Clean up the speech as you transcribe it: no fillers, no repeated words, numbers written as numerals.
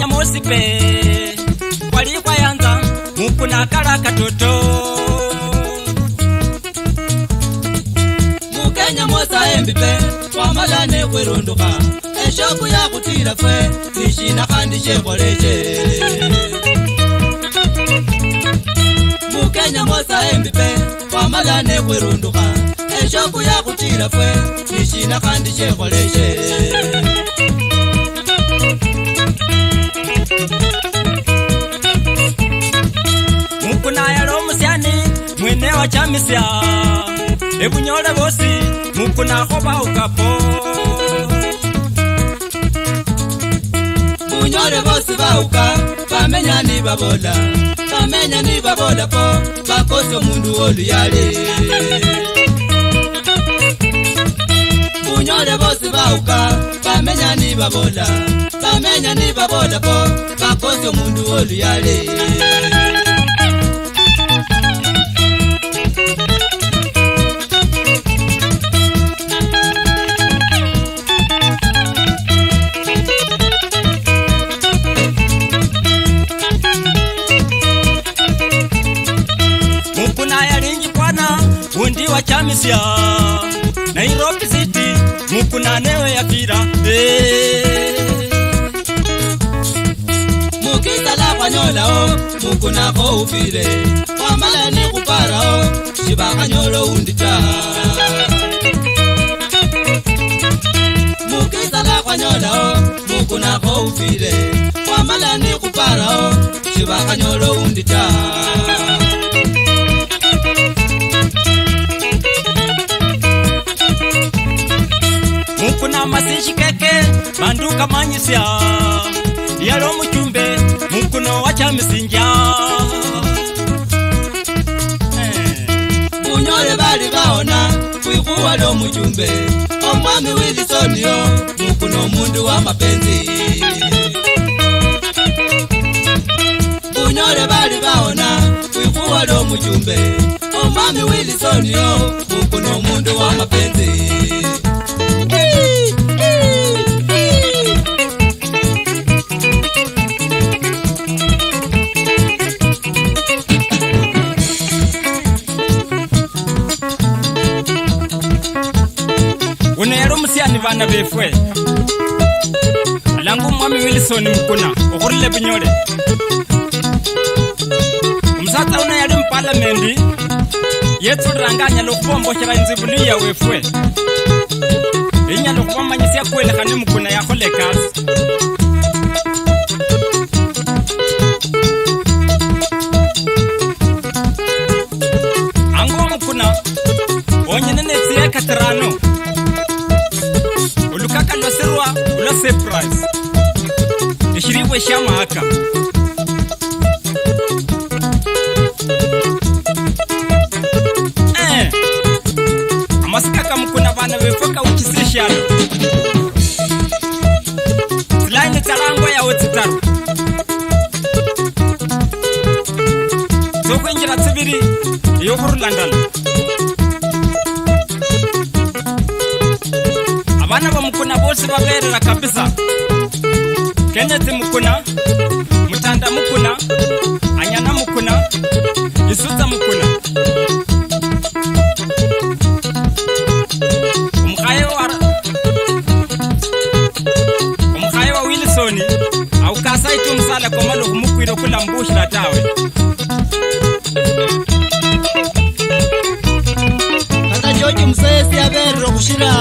Mukenya mosipe kwali kwa yanza mukuna kala katoto Mukenya mosa embipe wamalane kwerunduka eshoku ya kutira fwe nishina kandi shekoleche Mukenya mosa embipe wamalane kwerunduka eshoku ya kutira fwe nishina kandi shekoleche Mukuna yalo musiani mwene wa chamisya ebunyole bosi mukuna khoba ukapo Bunyole bosi bauka bamenya ni babola po bakoso mundu oluyale Bunyole bosi bauka bamenya ni babola po bakoso mundu oluyale Undi wa chamisya Nairobi City mukuna newe ya fira Mukitala kwa nyola o mukuna ko ufire Wamala ni kupara o shibaka nyolo undita Mukitala kwa nyola o mukuna ko ufire Wamala ni kupara o shibaka nyolo undita Mukuna masishi keke banduka manyisya yalo mchumbe mukuno wacha misinja Bunyole bali baona kwikuwa lo mchumbe omwami Wilson yo mukuno mundu wa mapenzi Bunyole bali baona kwikuwa lo mchumbe omwami Wilson yo mukuno mundu wa mapenzi Unero musiani bana befwe Langu mwami Wilson mukuna okurile bunyole Umsata una yali mpalamendi Yetu ranganya lokubomboshera inzibulu ya wefwe Inya lokubamanyisya kwelekane mukuna yakhole kazi Ango mukuna onyene netsiye katarano Ulukaka losirwa ula surprise Ishiribwe shama haka Amasika mukuna bana befoka ukisishalo Slaini tarango ya otitaru Soko injira tsibiri yokuru landala Abana ba mukuna bose baberera kabisa Kenneth mukuna Mutanda mukuna Anyana mukuna Isuta mukuna Umkhaye wa Wilson au kasaitu msala kwa malo kumukwiro kula mbushira tawe Kata George msesi aberro kushira